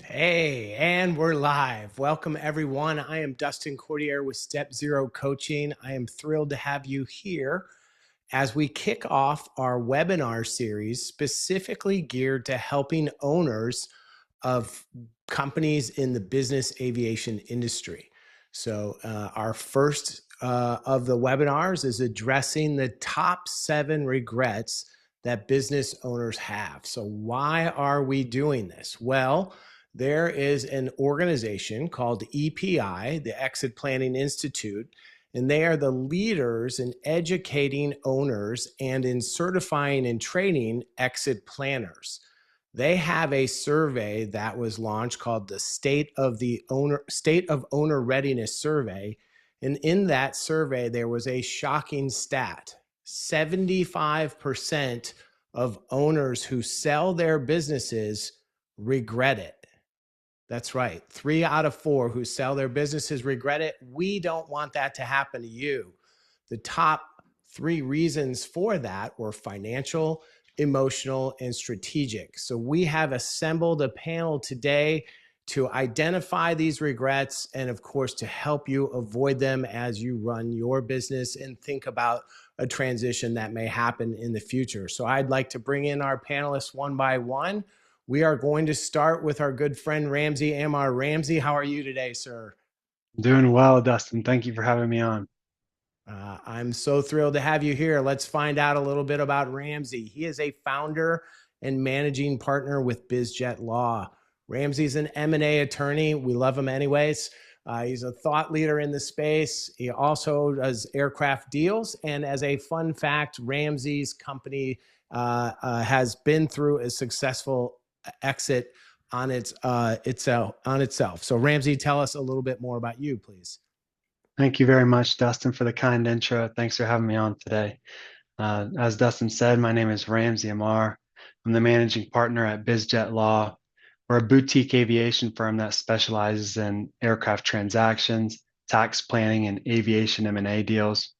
Hey, and we're live. Welcome, everyone. I am Dustin Cordier with StepZero Coaching. I am thrilled to have you here as we kick off our webinar series specifically geared to helping owners of companies in the business aviation industry. So our first of the webinars is addressing the top 7 regrets that business owners have. So why are we doing this? Well, there is an organization called EPI, the Exit Planning Institute, and they are the leaders in educating owners and in certifying and training exit planners. They have a survey that was launched called the State of Owner Readiness Survey. And in that survey, there was a shocking stat. 75% of owners who sell their businesses regret it. That's right. 3 out of 4 who sell their businesses regret it. We don't want that to happen to you. The top 3 reasons for that were financial, emotional, and strategic. So we have assembled a panel today to identify these regrets and, of course, to help you avoid them as you run your business and think about a transition that may happen in the future. So I'd like to bring in our panelists one by one. We are going to start with our good friend, Ramsey Ammar. Ramsey, how are you today, sir? Doing well, Dustin. Thank you for having me on. I'm so thrilled to have you here. Let's find out a little bit about Ramsey. He is a founder and managing partner with BizJet Law. Ramsey's an M&A attorney. We love him anyways. He's a thought leader in the space. He also does aircraft deals. And as a fun fact, Ramsey's company has been through a successful exit on itself. So Ramsey, tell us a little bit more about you, please. Thank you very much, Dustin, for the kind intro. Thanks for having me on today. As Dustin said, my name is Ramsey Ammar. I'm the managing partner at BizJet Law. We're a boutique aviation firm that specializes in aircraft transactions, tax planning, and aviation M&A deals.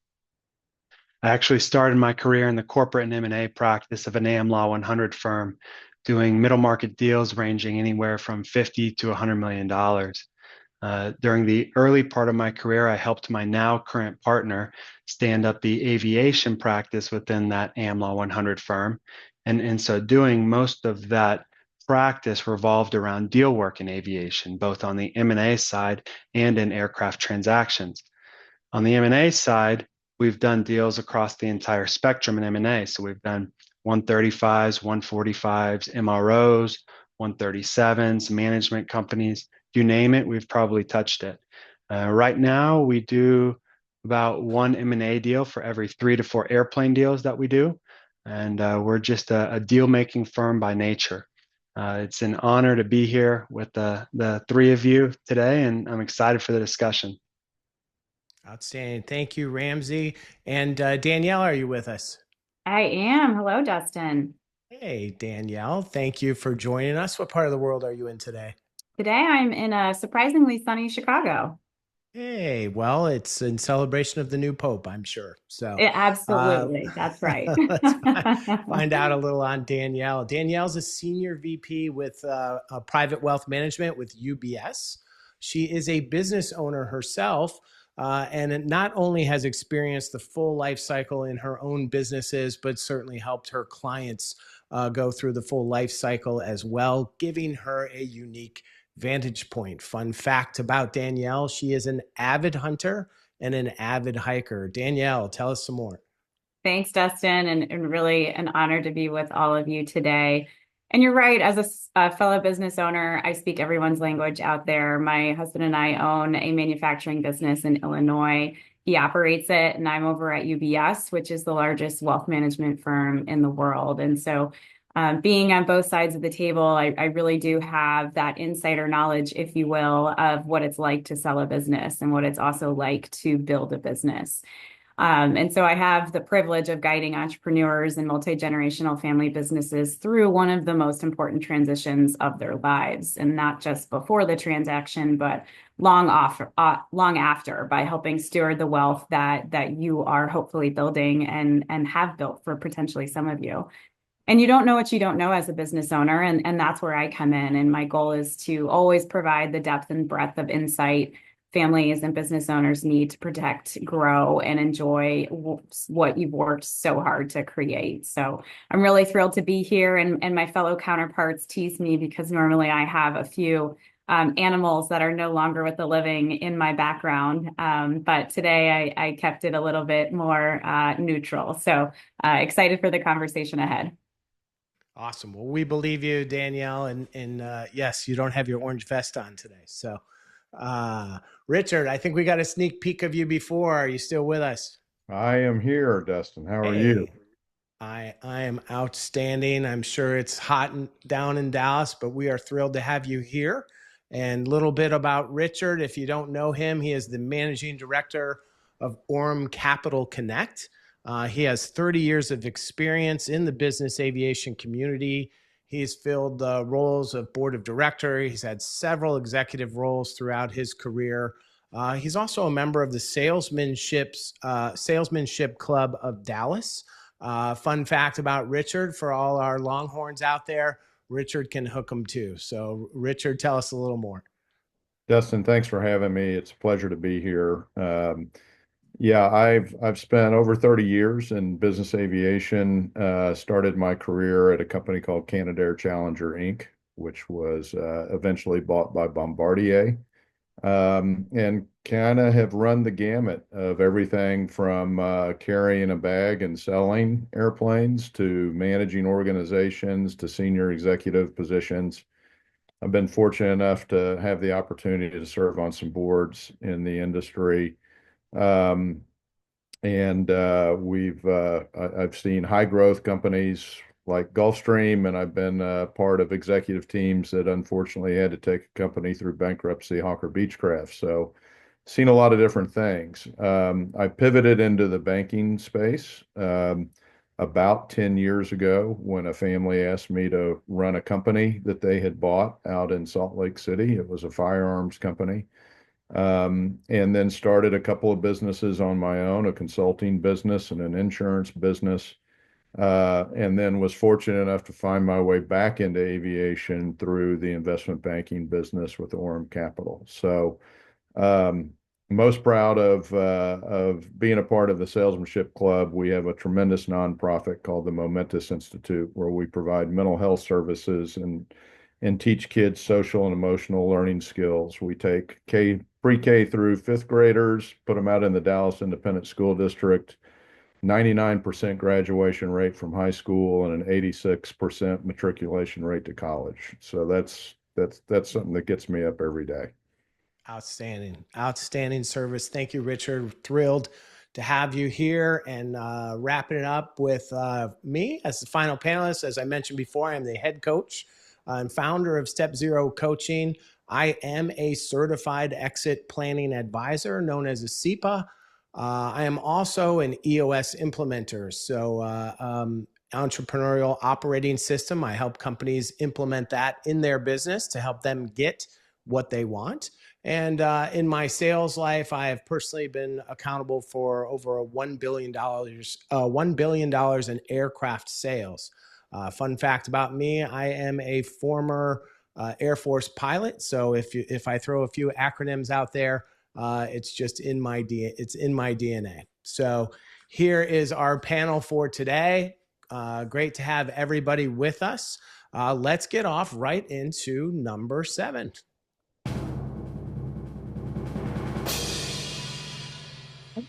I actually started my career in the corporate and M&A practice of an AM Law 100 firm, doing middle market deals ranging anywhere from $50 to $100 million. During the early part of my career, I helped my now current partner stand up the aviation practice within that AmLaw 100 firm. And in so doing, most of that practice revolved around deal work in aviation, both on the M&A side and in aircraft transactions. On the M&A side, we've done deals across the entire spectrum in M&A. So we've done 135s, 145s, MROs, 137s, management companies. You name it, we've probably touched it. Right now, we do about 1 M&A deal for every 3 to 4 airplane deals that we do. And we're just a deal-making firm by nature. It's an honor to be here with the 3 of you today, and I'm excited for the discussion. Outstanding. Thank you, Ramsey. And Danielle, are you with us? I am. Hello, Dustin. Hey, Danielle. Thank you for joining us. What part of the world are you in today? Today I'm in a surprisingly sunny Chicago. Hey, well, it's in celebration of the new Pope, I'm sure. So Absolutely. That's right. let's find out a little on Danielle. Danielle's a senior VP with private wealth management with UBS. She is a business owner herself. And it not only has experienced the full life cycle in her own businesses, but certainly helped her clients go through the full life cycle as well, giving her a unique vantage point. Fun fact about Danielle, she is an avid hunter and an avid hiker. Danielle, tell us some more. Thanks, Dustin, and really an honor to be with all of you today. And you're right, as a fellow business owner, I speak everyone's language out there. My husband and I own a manufacturing business in Illinois. He operates it, and I'm over at UBS, which is the largest wealth management firm in the world. And so being on both sides of the table, I really do have that insider knowledge, if you will, of what it's like to sell a business and what it's also like to build a business. And so I have the privilege of guiding entrepreneurs and multi-generational family businesses through one of the most important transitions of their lives, and not just before the transaction, but long after, by helping steward the wealth that you are hopefully building and have built for potentially some of you. And you don't know what you don't know as a business owner. And that's where I come in. And my goal is to always provide the depth and breadth of insight families and business owners need to protect, grow, and enjoy what you've worked so hard to create. So I'm really thrilled to be here. And my fellow counterparts tease me because normally I have a few animals that are no longer with the living in my background. But today I kept it a little bit more neutral. So excited for the conversation ahead. Awesome. Well, we believe you, Danielle. And yes, you don't have your orange vest on today. So, Richard, I think we got a sneak peek of you before. Are you still with us? I am here, Dustin. How are you? Hey, I am outstanding. I'm sure it's hot down in Dallas, but we are thrilled to have you here. And a little bit about Richard. If you don't know him, he is the managing director of Aurum Capital Connect. He has 30 years of experience in the business aviation community. He's filled roles of board of director. He's had several executive roles throughout his career. He's also a member of the Salesmanship Club of Dallas. Fun fact about Richard for all our Longhorns out there, Richard can hook them too. So Richard, tell us a little more. Dustin, thanks for having me. It's a pleasure to be here. Yeah, I've spent over 30 years in business aviation. Started my career at a company called Canadair Challenger Inc., which was eventually bought by Bombardier. And kind of have run the gamut of everything from carrying a bag and selling airplanes to managing organizations to senior executive positions. I've been fortunate enough to have the opportunity to serve on some boards in the industry. Um, and I've seen high growth companies like Gulfstream, and I've been part of executive teams that unfortunately had to take a company through bankruptcy, Hawker Beechcraft. So seen a lot of different things. I pivoted into the banking space about 10 years ago when a family asked me to run a company that they had bought out in Salt Lake City. It was a firearms company. And then started a couple of businesses on my own, a consulting business and an insurance business. And then was fortunate enough to find my way back into aviation through the investment banking business with Aurum Capital. So, most proud of being a part of the Salesmanship Club. We have a tremendous nonprofit called the Momentous Institute, where we provide mental health services and teach kids social and emotional learning skills. We take pre-K through fifth graders, put them out in the Dallas Independent School District. 99% graduation rate from high school and an 86% matriculation rate to college. So that's something that gets me up every day. Outstanding service. Thank you, Richard. Thrilled to have you here, and wrapping it up with me as the final panelist. As I mentioned before, I'm the head coach and founder of StepZero Coaching. I am a certified exit planning advisor known as a CEPA. I am also an EOS implementer. So entrepreneurial operating system. I help companies implement that in their business to help them get what they want. And in my sales life, I have personally been accountable for over $1 billion in aircraft sales. Fun fact about me, I am a former Air Force pilot. So if I throw a few acronyms out there, it's just in my DNA. So here is our panel for today. Great to have everybody with us. Let's get off right into number 7.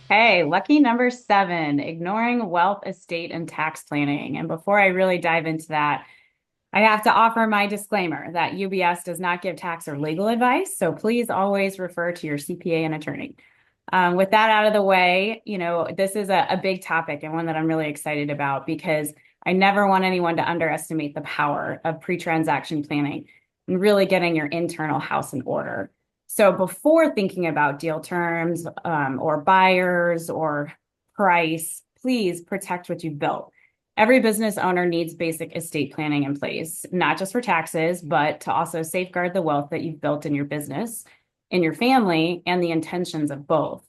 Okay, lucky number 7, ignoring wealth, estate, and tax planning. And before I really dive into that, I have to offer my disclaimer that UBS does not give tax or legal advice, so please always refer to your CPA and attorney. With that out of the way, this is a big topic and one that I'm really excited about because I never want anyone to underestimate the power of pre-transaction planning and really getting your internal house in order. So before thinking about deal terms or buyers or price, please protect what you've built. Every business owner needs basic estate planning in place, not just for taxes, but to also safeguard the wealth that you've built in your business, in your family, and the intentions of both.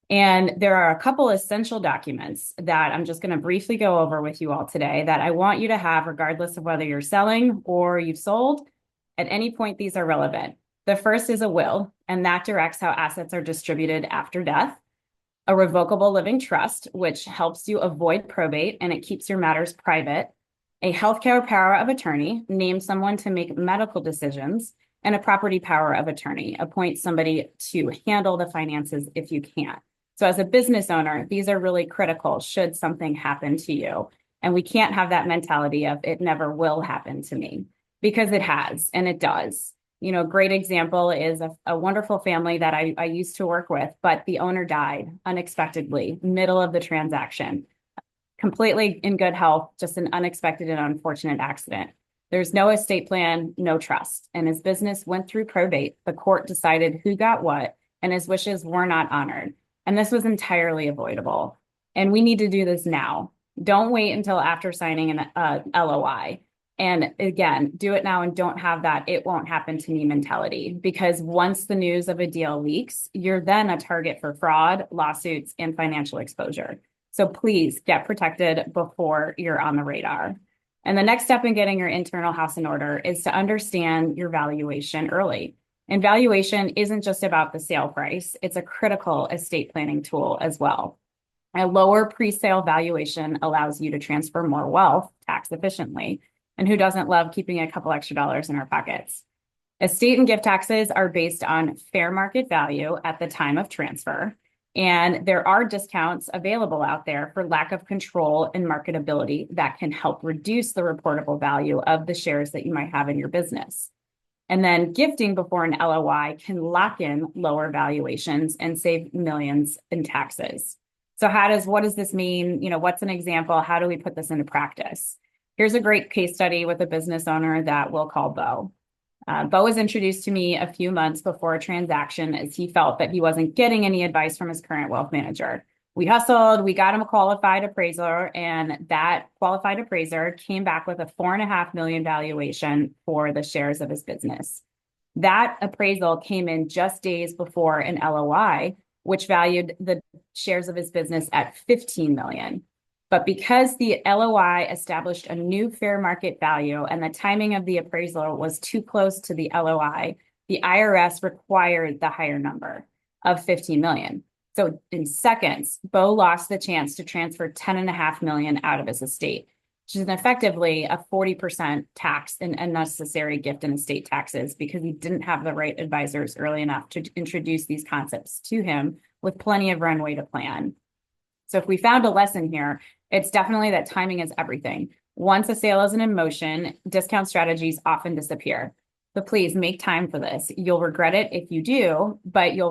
And there are a couple essential documents that I'm just going to briefly go over with you all today that I want you to have regardless of whether you're selling or you've sold. At any point, these are relevant. The first is a will, and that directs how assets are distributed after death. A revocable living trust, which helps you avoid probate and it keeps your matters private. A healthcare power of attorney, names someone to make medical decisions. And a property power of attorney, appoints somebody to handle the finances if you can't. So as a business owner, these are really critical should something happen to you. And we can't have that mentality of it never will happen to me, because it has, and it does. You know, great example is a wonderful family that I used to work with, but the owner died unexpectedly, middle of the transaction, completely in good health, just an unexpected and unfortunate accident. There's no estate plan, no trust. And his business went through probate. The court decided who got what, and his wishes were not honored. And this was entirely avoidable. And we need to do this now. Don't wait until after signing an LOI. And again, do it now and don't have that "it won't happen to me" mentality, because once the news of a deal leaks, you're then a target for fraud, lawsuits, and financial exposure. So please get protected before you're on the radar. And the next step in getting your internal house in order is to understand your valuation early. And valuation isn't just about the sale price, it's a critical estate planning tool as well. A lower pre-sale valuation allows you to transfer more wealth tax efficiently. And who doesn't love keeping a couple extra dollars in our pockets? Estate and gift taxes are based on fair market value at the time of transfer. And there are discounts available out there for lack of control and marketability that can help reduce the reportable value of the shares that you might have in your business. And then gifting before an LOI can lock in lower valuations and save millions in taxes. So what does this mean? You know, what's an example? How do we put this into practice? Here's a great case study with a business owner that we'll call Bo. Bo was introduced to me a few months before a transaction as he felt that he wasn't getting any advice from his current wealth manager. We hustled, we got him a qualified appraiser, and that qualified appraiser came back with a $4.5 million valuation for the shares of his business. That appraisal came in just days before an LOI, which valued the shares of his business at $15 million. But because the LOI established a new fair market value and the timing of the appraisal was too close to the LOI, the IRS required the higher number of $15 million. So in seconds, Bo lost the chance to transfer $10.5 million out of his estate, which is effectively a 40% tax in unnecessary gift and estate taxes, because he didn't have the right advisors early enough to introduce these concepts to him with plenty of runway to plan. So if we found a lesson here, it's definitely that timing is everything. Once a sale is in motion, discount strategies often disappear. So please make time for this. You'll regret it if you do, but you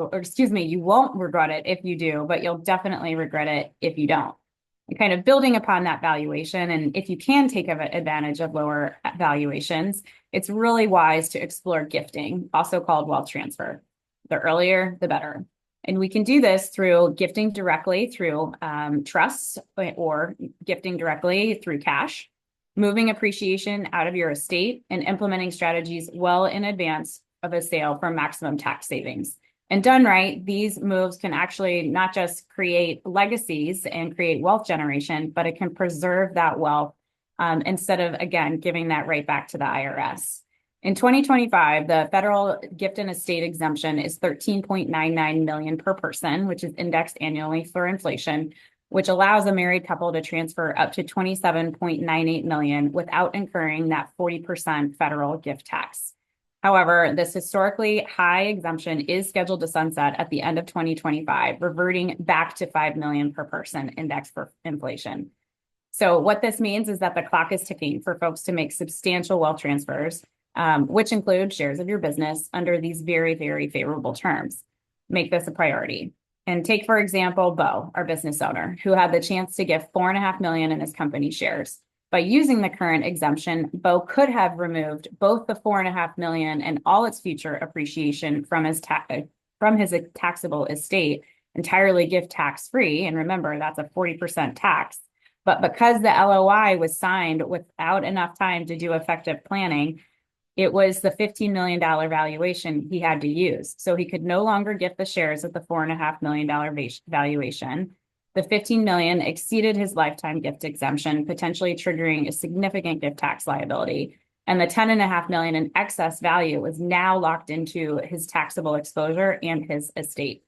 won't regret it if you do, but you'll definitely regret it if you don't. And kind of building upon that valuation, and if you can take advantage of lower valuations, it's really wise to explore gifting, also called wealth transfer. The earlier, the better. And we can do this through gifting directly through trusts, or gifting directly through cash, moving appreciation out of your estate, and implementing strategies well in advance of a sale for maximum tax savings. And done right, these moves can actually not just create legacies and create wealth generation, but it can preserve that wealth instead of, again, giving that right back to the IRS. In 2025, the federal gift and estate exemption is $13.99 million per person, which is indexed annually for inflation, which allows a married couple to transfer up to $27.98 million without incurring that 40% federal gift tax. However, this historically high exemption is scheduled to sunset at the end of 2025, reverting back to $5 million per person indexed for inflation. So what this means is that the clock is ticking for folks to make substantial wealth transfers, which include shares of your business under these very, very favorable terms. Make this a priority. And take, for example, Bo, our business owner, who had the chance to give $4.5 million in his company shares. By using the current exemption, Bo could have removed both the $4.5 million and all its future appreciation from his taxable estate, entirely gift tax-free. And remember, that's a 40% tax. But because the LOI was signed without enough time to do effective planning, It was the $15 million valuation he had to use. So he could no longer get the shares at the $4.5 million valuation. The 15 million exceeded his lifetime gift exemption, potentially triggering a significant gift tax liability. And the 10.5 million in excess value was now locked into his taxable exposure and his estate.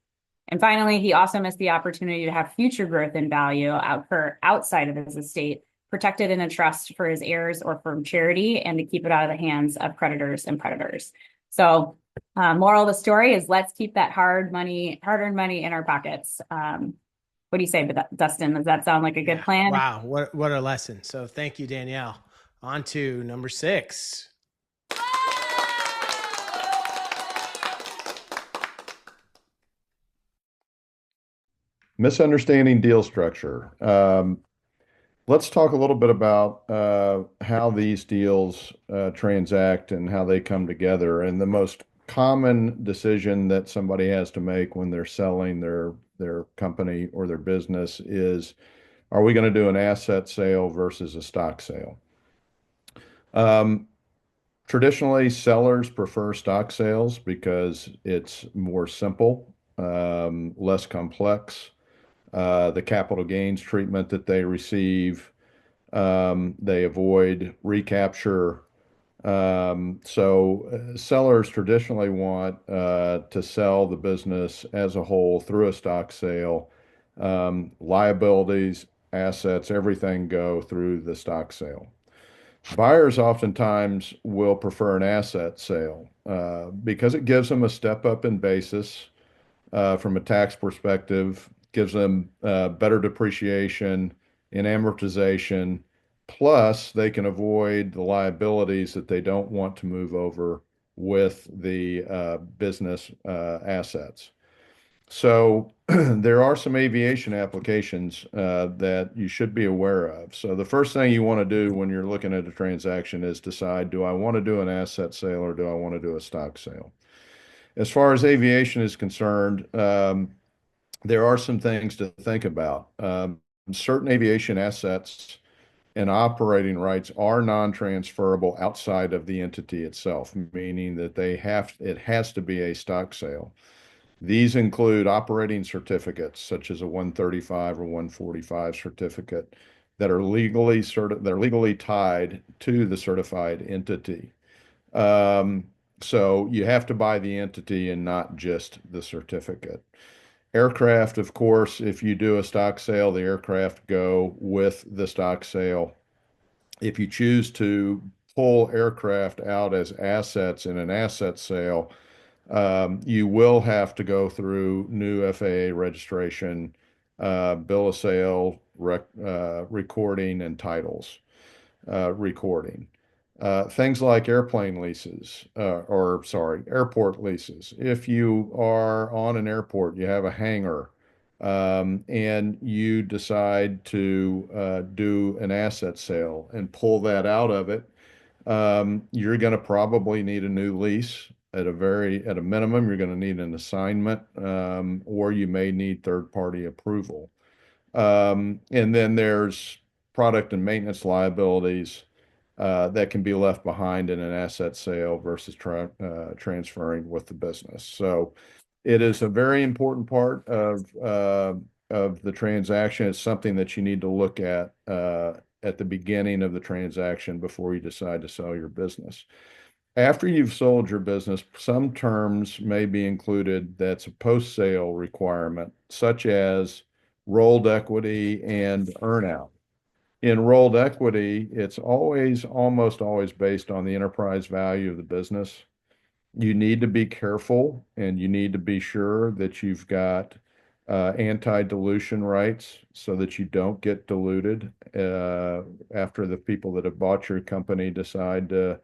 And finally, he also missed the opportunity to have future growth in value occur outside of his estate, protected in a trust for his heirs or from charity, and to keep it out of the hands of creditors and predators. So, moral of the story is let's keep that hard-earned money in our pockets. What do you say, Dustin? Does that sound like a good plan? Wow, what a lesson. So thank you, Danielle. On to number 6. Misunderstanding deal structure. Let's talk a little bit about how these deals transact and how they come together. And the most common decision that somebody has to make when they're selling their company or their business is, are we going to do an asset sale versus a stock sale? Traditionally, sellers prefer stock sales because it's more simple, less complex. The capital gains treatment that they receive, they avoid recapture. So sellers traditionally want to sell the business as a whole through a stock sale. Liabilities, assets, everything go through the stock sale. Buyers oftentimes will prefer an asset sale because it gives them a step up in basis from a tax perspective, gives them better depreciation and amortization. Plus, they can avoid the liabilities that they don't want to move over with the business assets. So there are some aviation applications that you should be aware of. So the first thing you want to do when you're looking at a transaction is decide, do I want to do an asset sale or do I want to do a stock sale? As far as aviation is concerned, there are some things to think about. Certain aviation assets and operating rights are non-transferable outside of the entity itself, meaning that it has to be a stock sale. These include operating certificates, such as a 135 or 145 certificate, that are legally tied to the certified entity. So you have to buy the entity and not just the certificate. Aircraft, of course, if you do a stock sale, the aircraft go with the stock sale. If you choose to pull aircraft out as assets in an asset sale, you will have to go through new FAA registration, bill of sale, recording, and titles recording. Things like airplane leases, airport leases. If you are on an airport, you have a hangar, and you decide to do an asset sale and pull that out of it, you're going to probably need a new lease. At a minimum, you're going to need an assignment, or you may need third-party approval. And then there's product and maintenance liabilities that can be left behind in an asset sale versus transferring with the business. So it is a very important part of the transaction. It's something that you need to look at the beginning of the transaction before you decide to sell your business. After you've sold your business, some terms may be included that's a post-sale requirement, such as rolled equity and earnout. In rolled equity, it's almost always based on the enterprise value of the business. You need to be careful and you need to be sure that you've got anti-dilution rights so that you don't get diluted after the people that have bought your company decide to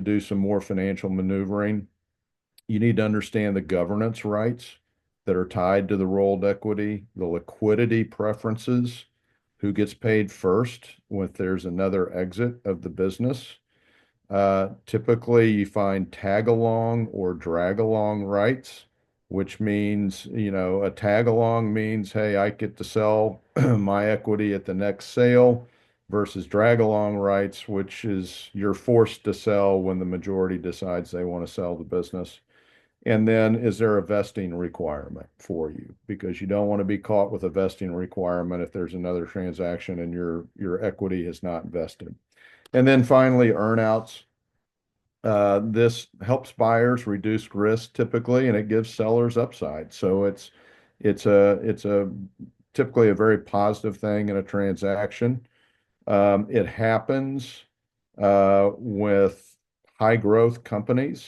do some more financial maneuvering. You need to understand the governance rights that are tied to the rolled equity, the liquidity preferences, who gets paid first when there's another exit of the business. Typically, you find tag along or drag along rights, which means, a tag along means, hey, I get to sell my equity at the next sale. versus drag along rights, which is you're forced to sell when the majority decides they want to sell the business. And then is there a vesting requirement for you? Because you don't want to be caught with a vesting requirement if there's another transaction and your equity has not vested. And then finally, earnouts. This helps buyers reduce risk typically, and it gives sellers upside. So it's a typically a very positive thing in a transaction. It happens with high growth companies.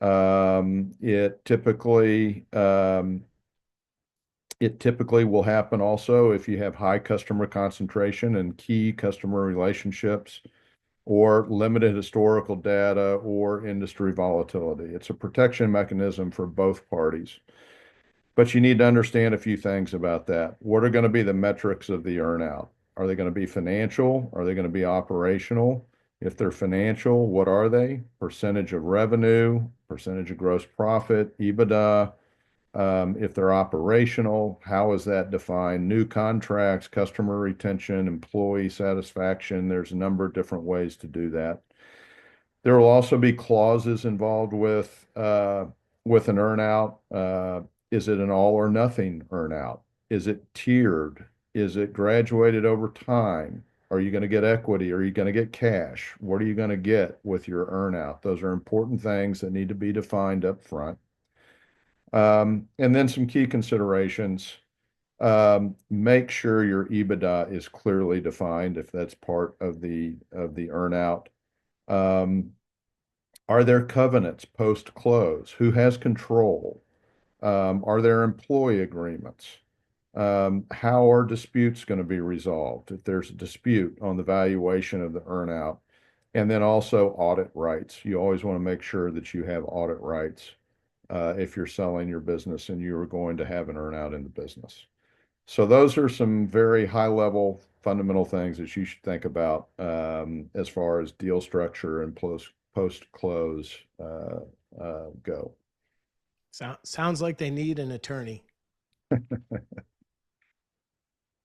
It typically will happen also if you have high customer concentration and key customer relationships or limited historical data or industry volatility. It's a protection mechanism for both parties. But you need to understand a few things about that. What are going to be the metrics of the earnout? Are they going to be financial? Are they going to be operational? If they're financial, what are they? Percentage of revenue, percentage of gross profit, EBITDA. If they're operational, how is that defined? New contracts, customer retention, employee satisfaction. There's a number of different ways to do that. There will also be clauses involved with an earnout. Is it an all or nothing earnout? Is it tiered? Is it graduated over time? Are you going to get equity? Are you going to get cash? What are you going to get with your earnout? Those are important things that need to be defined up front. And then some key considerations. Make sure your EBITDA is clearly defined if that's part of the earnout. Are there covenants post-close? Who has control? Are there employee agreements? How are disputes going to be resolved if there's a dispute on the valuation of the earnout? And then also audit rights. You always want to make sure that you have audit rights if you're selling your business and you are going to have an earnout in the business. So those are some very high-level fundamental things that you should think about as far as deal structure and post-close go. Sounds like they need an attorney.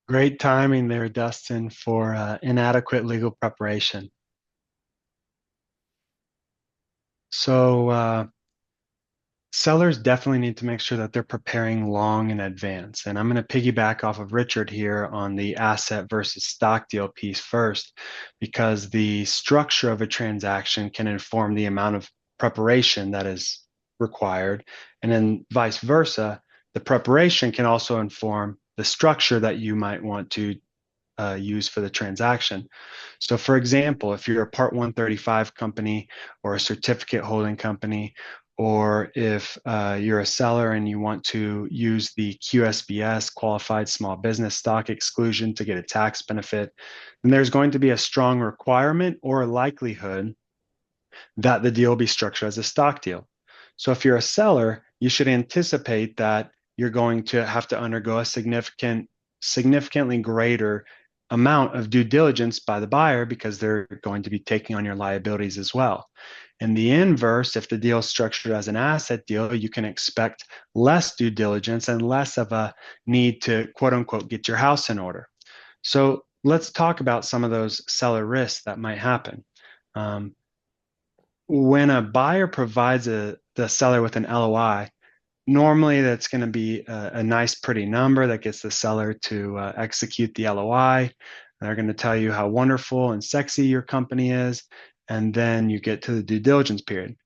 Great timing there, Dustin, for inadequate legal preparation. So sellers definitely need to make sure that they're preparing long in advance. And I'm going to piggyback off of Richard here on the asset versus stock deal piece first, because the structure of a transaction can inform the amount of preparation that is required. And then vice versa, the preparation can also inform the structure that you might want to use for the transaction. So for example, if you're a Part 135 company or a certificate holding company, or if you're a seller and you want to use the QSBS, Qualified Small Business Stock Exclusion, to get a tax benefit, then there's going to be a strong requirement or a likelihood that the deal will be structured as a stock deal. So if you're a seller, you should anticipate that you're going to have to undergo a significantly greater amount of due diligence by the buyer because they're going to be taking on your liabilities as well. In the inverse, if the deal is structured as an asset deal, you can expect less due diligence and less of a need to, quote unquote, get your house in order. So let's talk about some of those seller risks that might happen. When a buyer provides the seller with an LOI, normally that's going to be a nice, pretty number that gets the seller to execute the LOI. They're going to tell you how wonderful and sexy your company is. And then you get to the due diligence period.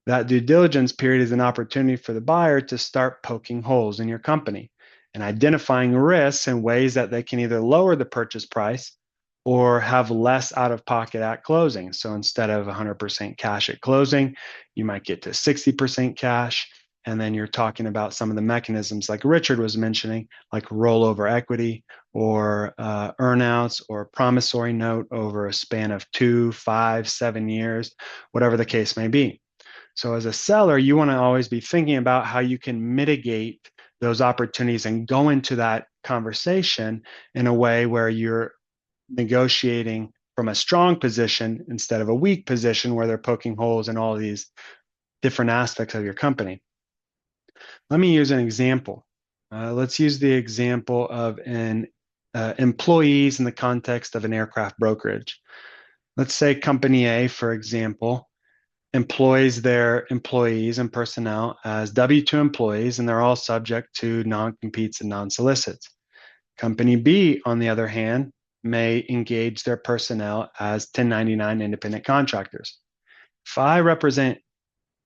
That due diligence period is an opportunity for the buyer to start poking holes in your company and identifying risks in ways that they can either lower the purchase price or have less out of pocket at closing. So instead of 100% cash at closing, you might get to 60% cash. And then you're talking about some of the mechanisms like Richard was mentioning, like rollover equity or earnouts or promissory note over a span of 2, 5, 7 years, whatever the case may be. So as a seller, you want to always be thinking about how you can mitigate those opportunities and go into that conversation in a way where you're negotiating from a strong position instead of a weak position where they're poking holes in all these different aspects of your company. Let me use an example. Let's use the example of an employees in the context of an aircraft brokerage. Let's say company A, for example, employs their employees and personnel as W-2 employees, and they're all subject to non-competes and non-solicits. Company B, on the other hand, may engage their personnel as 1099 independent contractors. If I represent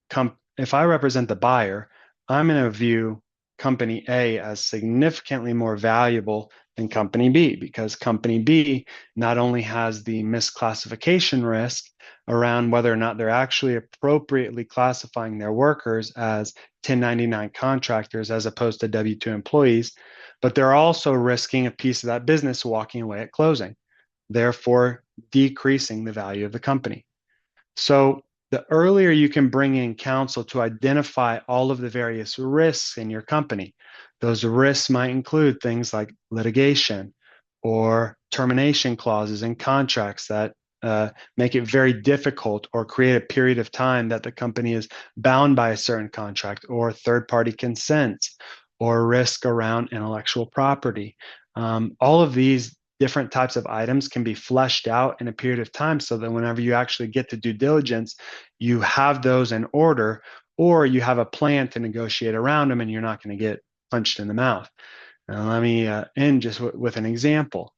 the buyer, I'm going to view company A as significantly more valuable than company B, because company B not only has the misclassification risk around whether or not they're actually appropriately classifying their workers as 1099 contractors as opposed to W-2 employees, but they're also risking a piece of that business walking away at closing, therefore decreasing the value of the company. So the earlier you can bring in counsel to identify all of the various risks in your company, those risks might include things like litigation or termination clauses in contracts that make it very difficult or create a period of time that the company is bound by a certain contract, or third-party consent, or risk around intellectual property. All of these different types of items can be fleshed out in a period of time so that whenever you actually get to due diligence, you have those in order, or you have a plan to negotiate around them and you're not going to get punched in the mouth. Now, let me end just with an example.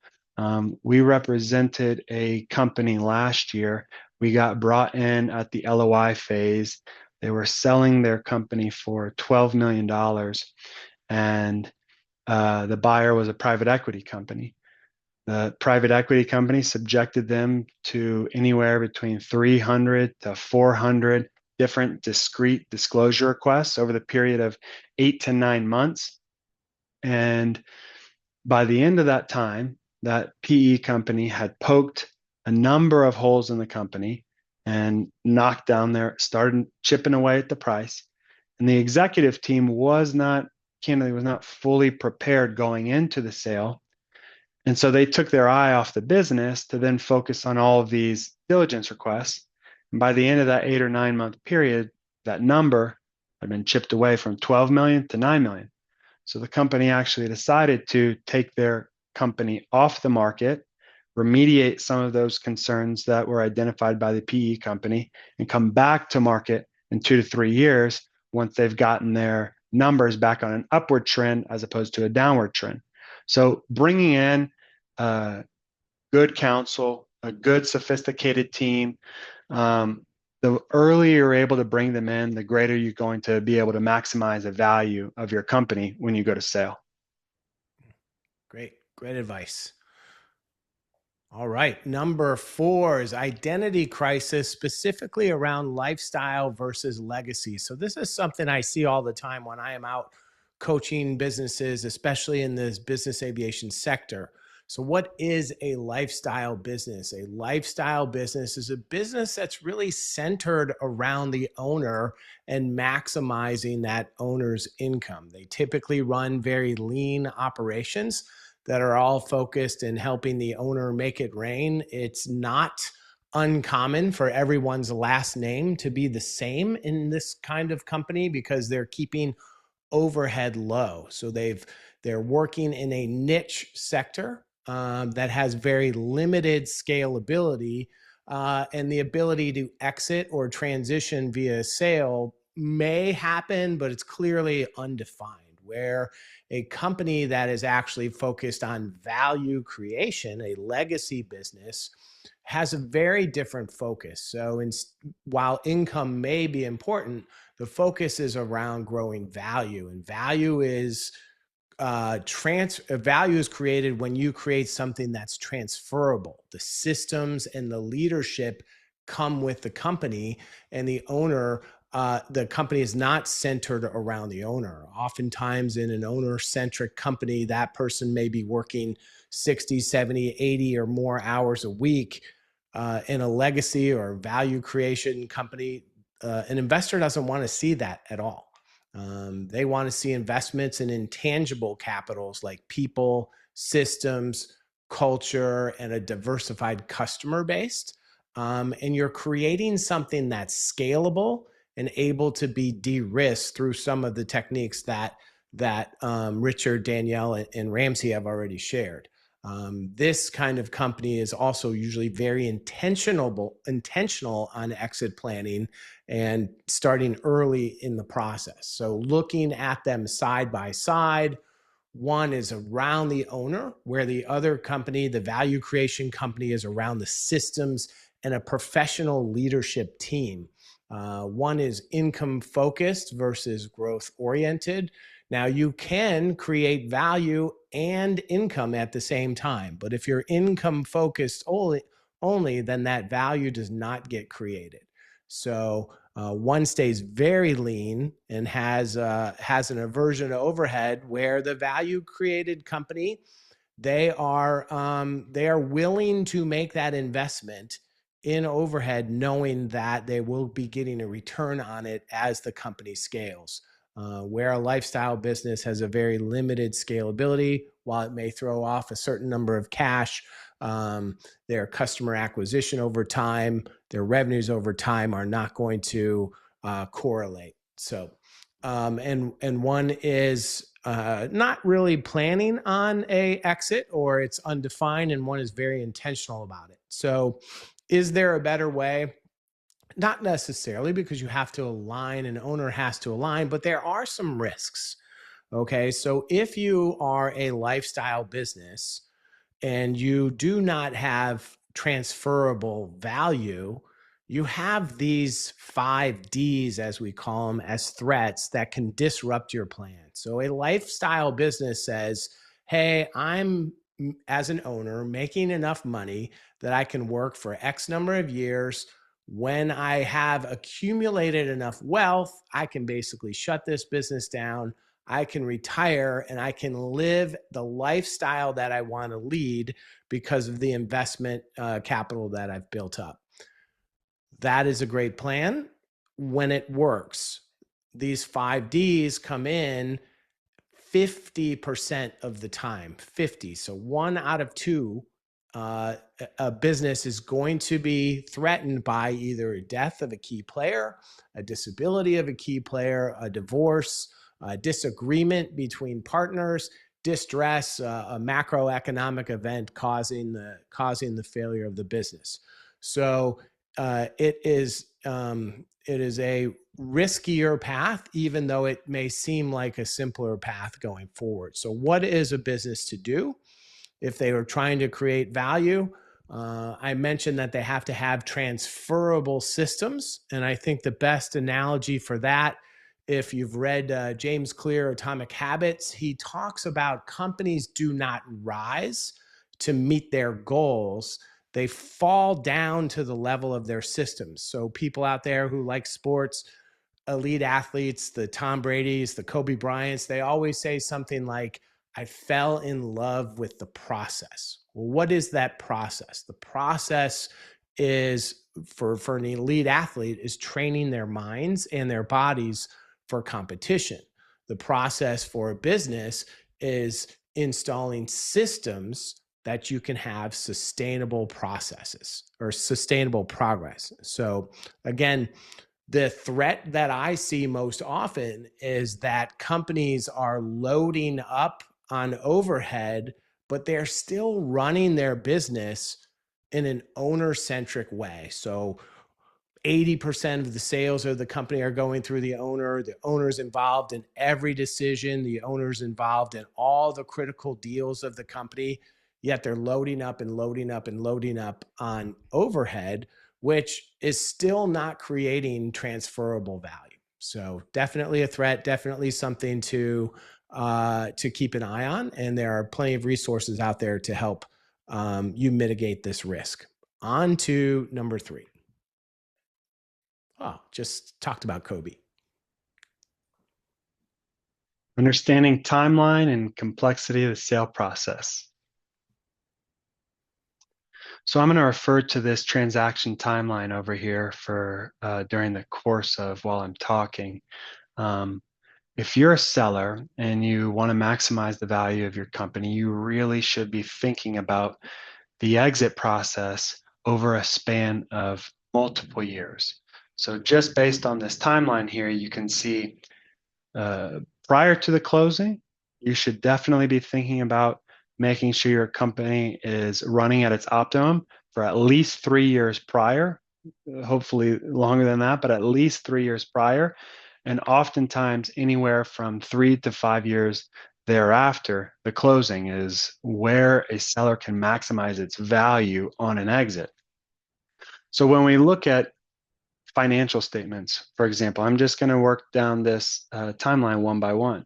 We represented a company last year. We got brought in at the LOI phase. They were selling their company for $12 million, and the buyer was a private equity company. The private equity company subjected them to anywhere between 300 to 400 different discrete disclosure requests over the period of 8 to 9 months. And by the end of that time, that PE company had poked a number of holes in the company and knocked down started chipping away at the price. And the executive team was not fully prepared going into the sale. And so they took their eye off the business to then focus on all of these diligence requests. And by the end of that 8 or 9 month period, that number had been chipped away from 12 million to 9 million. So the company actually decided to take their company off the market, remediate some of those concerns that were identified by the PE company, and come back to market in 2 to 3 years once they've gotten their numbers back on an upward trend as opposed to a downward trend. So bringing in good counsel, a good sophisticated team, the earlier you're able to bring them in, the greater you're going to be able to maximize the value of your company when you go to sale. Great advice. All right. Number 4 is identity crisis, specifically around lifestyle versus legacy. So this is something I see all the time when I am out coaching businesses, especially in this business aviation sector. So what is a lifestyle business? A lifestyle business is a business that's really centered around the owner and maximizing that owner's income. They typically run very lean operations that are all focused in helping the owner make it rain. It's not uncommon for everyone's last name to be the same in this kind of company because they're keeping overhead low. So they're working in a niche sector that has very limited scalability, and the ability to exit or transition via sale may happen, but it's clearly undefined. Where a company that is actually focused on value creation, a legacy business, has a very different focus. So while income may be important, the focus is around growing value, and value is value is created when you create something that's transferable. The systems and the leadership come with the company, and the owner, the company is not centered around the owner. Oftentimes in an owner-centric company, that person may be working 60, 70, 80 or more hours a week. In a legacy or value creation company, an investor doesn't want to see that at all. They want to see investments in intangible capitals like people, systems, culture, and a diversified customer base. And you're creating something that's scalable and able to be de-risked through some of the techniques that Richard, Danielle, and Ramsey have already shared. This kind of company is also usually very intentional on exit planning and starting early in the process. So looking at them side by side, one is around the owner, where the other company, the value creation company, is around the systems and a professional leadership team. One is income focused versus growth oriented. Now, you can create value and income at the same time, but if you're income focused only, then that value does not get created. So one stays very lean and has an aversion to overhead, where the value created company, they are willing to make that investment in overhead, knowing that they will be getting a return on it as the company scales. Where a lifestyle business has a very limited scalability, while it may throw off a certain number of cash, their customer acquisition over time, their revenues over time are not going to correlate. So, and one is not really planning on a exit, or it's undefined, and one is very intentional about it. So, is there a better way? Not necessarily, because you have to align, an owner has to align, but there are some risks. Okay. So if you are a lifestyle business and you do not have transferable value, you have these 5Ds, as we call them, as threats that can disrupt your plan. So a lifestyle business says, hey, I'm, as an owner, making enough money that I can work for X number of years. When I have accumulated enough wealth, I can basically shut this business down. I can retire and I can live the lifestyle that I want to lead because of the investment capital that I've built up. That is a great plan when it works. These 5Ds come in 50% of the time, 50. So 1 out of 2, a business is going to be threatened by either a death of a key player, a disability of a key player, a divorce, a disagreement between partners, distress, a macroeconomic event causing the failure of the business. So it is a riskier path, even though it may seem like a simpler path going forward. So what is a business to do if they are trying to create value? I mentioned that they have to have transferable systems. And I think the best analogy for that, if you've read James Clear, Atomic Habits, he talks about companies do not rise to meet their goals. They fall down to the level of their systems. So people out there who like sports, elite athletes, the Tom Brady's, the Kobe Bryant's, they always say something like, I fell in love with the process. Well, what is that process? The process is, for an elite athlete, is training their minds and their bodies for competition. The process for a business is installing systems that you can have sustainable processes or sustainable progress. So again, the threat that I see most often is that companies are loading up on overhead, but they're still running their business in an owner-centric way. So 80% of the sales of the company are going through the owner. The owner's involved in every decision. The owner's involved in all the critical deals of the company, yet they're loading up and loading up and loading up on overhead, which is still not creating transferable value. So definitely a threat, definitely something to keep an eye on. And there are plenty of resources out there to help you mitigate this risk. On to number 3. Oh, just talked about Kobe. Understanding timeline and complexity of the sale process. So I'm going to refer to this transaction timeline over here for during the course of while I'm talking. If you're a seller and you want to maximize the value of your company, you really should be thinking about the exit process over a span of multiple years. So just based on this timeline here, you can see prior to the closing, you should definitely be thinking about making sure your company is running at its optimum for at least 3 years prior, hopefully longer than that, but at least 3 years prior, and oftentimes anywhere from 3 to 5 years thereafter. The closing is where a seller can maximize its value on an exit. So when we look at financial statements, for example, I'm just going to work down this timeline one by one.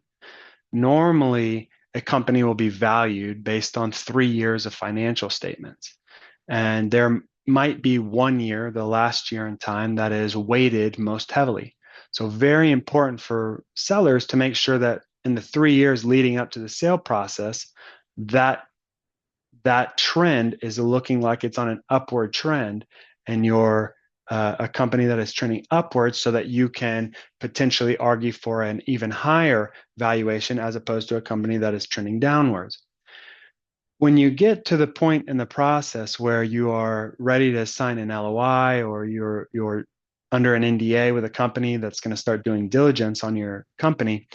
Normally, a company will be valued based on 3 years of financial statements. And there might be 1 year, the last year in time, that is weighted most heavily. So very important for sellers to make sure that in the 3 years leading up to the sale process, that trend is looking like it's on an upward trend, and you're a company that is trending upwards, so that you can potentially argue for an even higher valuation as opposed to a company that is trending downwards. When you get to the point in the process where you are ready to sign an LOI, or you're under an NDA with a company that's going to start doing diligence on your company,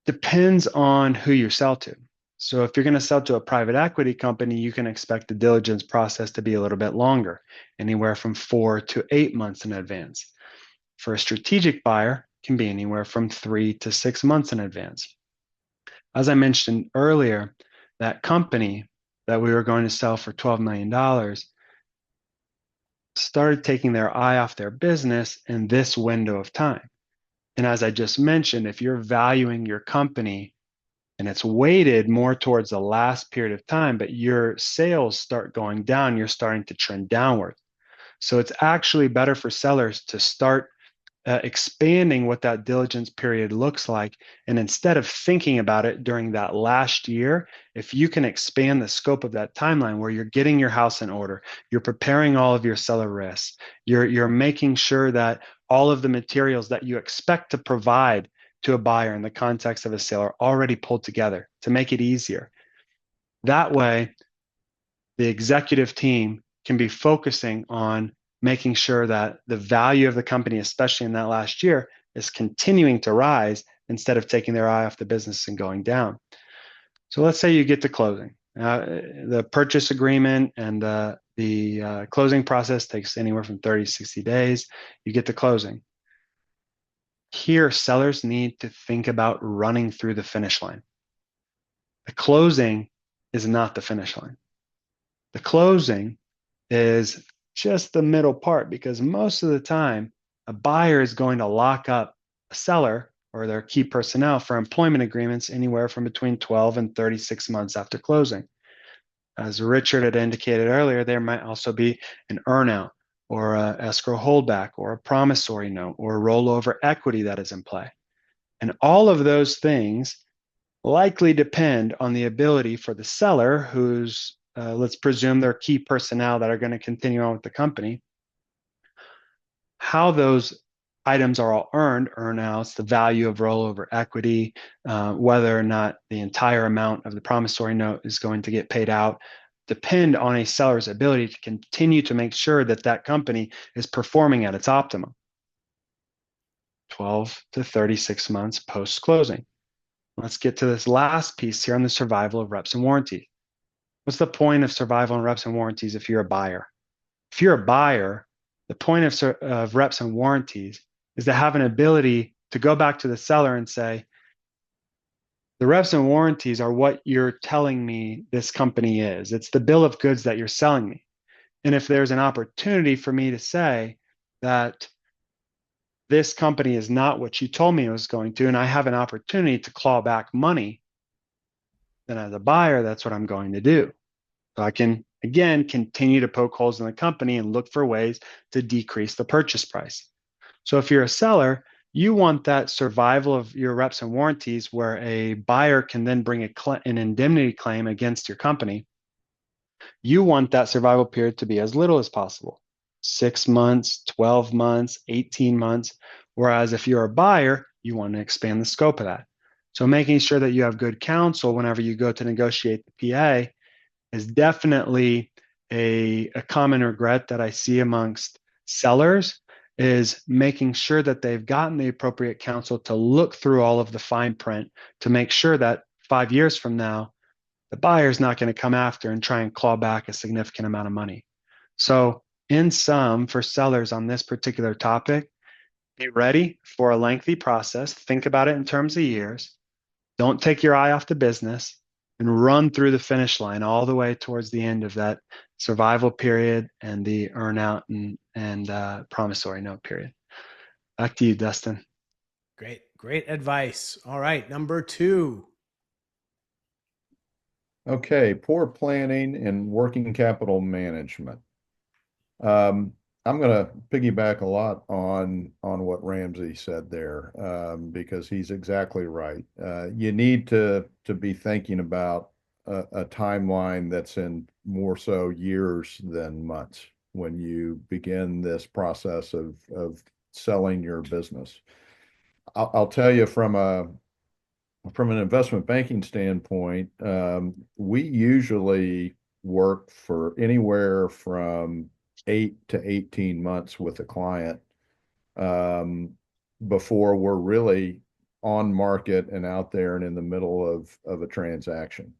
depends on who you sell to. So if you're going to sell to a private equity company, you can expect the diligence process to be a little bit longer, anywhere from 4 to 8 months in advance. For a strategic buyer, it can be anywhere from 3 to 6 months in advance. As I mentioned earlier, that company that we were going to sell for $12 million started taking their eye off their business in this window of time. And as I just mentioned, if you're valuing your company and it's weighted more towards the last period of time, but your sales start going down, you're starting to trend downward. So it's actually better for sellers to start expanding what that diligence period looks like. And instead of thinking about it during that last year, if you can expand the scope of that timeline where you're getting your house in order, you're preparing all of your seller risks, you're making sure that all of the materials that you expect to provide to a buyer in the context of a sale are already pulled together to make it easier. That way, the executive team can be focusing on making sure that the value of the company, especially in that last year, is continuing to rise instead of taking their eye off the business and going down. So let's say you get to closing. The purchase agreement and the closing process takes anywhere from 30 to 60 days. You get to closing. Here, sellers need to think about running through the finish line. The closing is not the finish line. The closing is just the middle part, because most of the time, a buyer is going to lock up a seller or their key personnel for employment agreements anywhere from between 12 and 36 months after closing. As Richard had indicated earlier, there might also be an earnout or a escrow holdback or a promissory note or a rollover equity that is in play. And all of those things likely depend on the ability for the seller, who's, let's presume they're key personnel that are going to continue on with the company, how those items are all earned, earnouts, the value of rollover equity, whether or not the entire amount of the promissory note is going to get paid out, depend on a seller's ability to continue to make sure that that company is performing at its optimum. 12 to 36 months post-closing. Let's get to this last piece here on the survival of reps and warranties. What's the point of survival and reps and warranties if you're a buyer? If you're a buyer, the point of reps and warranties is to have an ability to go back to the seller and say, the reps and warranties are what you're telling me this company is. It's the bill of goods that you're selling me. And if there's an opportunity for me to say that this company is not what you told me it was going to, and I have an opportunity to claw back money, then as a buyer, that's what I'm going to do. So I can, again, continue to poke holes in the company and look for ways to decrease the purchase price. So if you're a seller, you want that survival of your reps and warranties where a buyer can then bring an indemnity claim against your company. You want that survival period to be as little as possible, 6 months, 12 months, 18 months. Whereas if you're a buyer, you want to expand the scope of that. So making sure that you have good counsel whenever you go to negotiate the PA is definitely a common regret that I see amongst sellers, is making sure that they've gotten the appropriate counsel to look through all of the fine print to make sure that 5 years from now, the buyer's not going to come after and try and claw back a significant amount of money. So in sum, for sellers on this particular topic, be ready for a lengthy process. Think about it in terms of years. Don't take your eye off the business and run through the finish line all the way towards the end of that survival period and the earnout and promissory note period. Back to you, Dustin. Great advice. All right, number 2. Okay, poor planning and working capital management. I'm going to piggyback a lot on what Ramsey said there, because he's exactly right. You need to be thinking about a timeline that's in more so years than months when you begin this process of selling your business. I'll tell you from an investment banking standpoint, we usually work for anywhere from 8 to 18 months with a client before we're really on market and out there and in the middle of a transaction.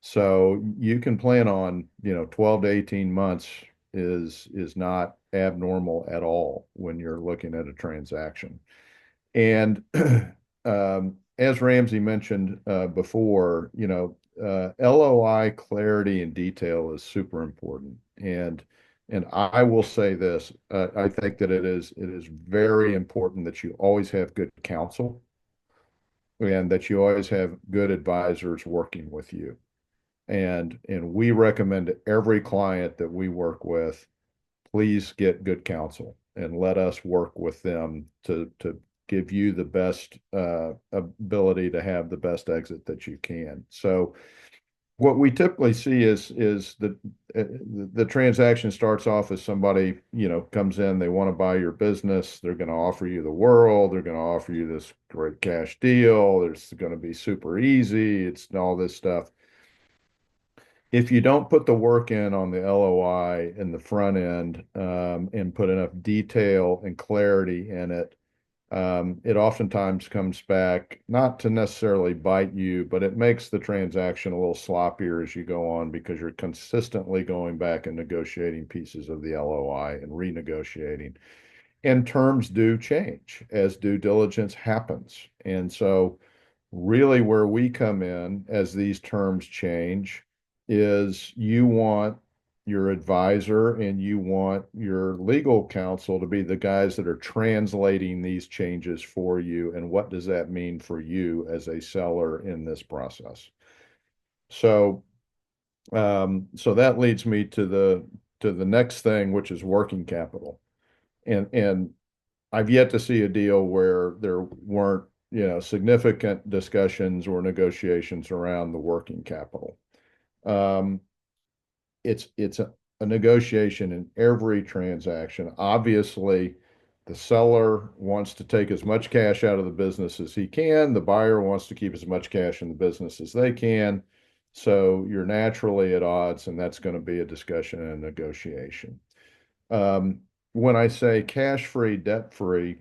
So you can plan on, 12 to 18 months is not abnormal at all when you're looking at a transaction. And as Ramsey mentioned before, LOI clarity and detail is super important. And I will say this, I think that it is very important that you always have good counsel and that you always have good advisors working with you. And we recommend to every client that we work with, please get good counsel and let us work with them to give you the best ability to have the best exit that you can. So what we typically see is the transaction starts off as somebody, comes in, they want to buy your business. They're going to offer you the world. They're going to offer you this great cash deal. It's going to be super easy. It's all this stuff. If you don't put the work in on the LOI in the front end and put enough detail and clarity in it, it oftentimes comes back not to necessarily bite you, but it makes the transaction a little sloppier as you go on because you're consistently going back and negotiating pieces of the LOI and renegotiating. And terms do change as due diligence happens. And so really where we come in as these terms change is you want your advisor and you want your legal counsel to be the guys that are translating these changes for you. And what does that mean for you as a seller in this process? So, so that leads me to the next thing, which is working capital. And I've yet to see a deal where there weren't, significant discussions or negotiations around the working capital. It's a negotiation in every transaction. Obviously, the seller wants to take as much cash out of the business as he can. The buyer wants to keep as much cash in the business as they can. So you're naturally at odds, and that's going to be a discussion and a negotiation. When I say cash-free, debt-free,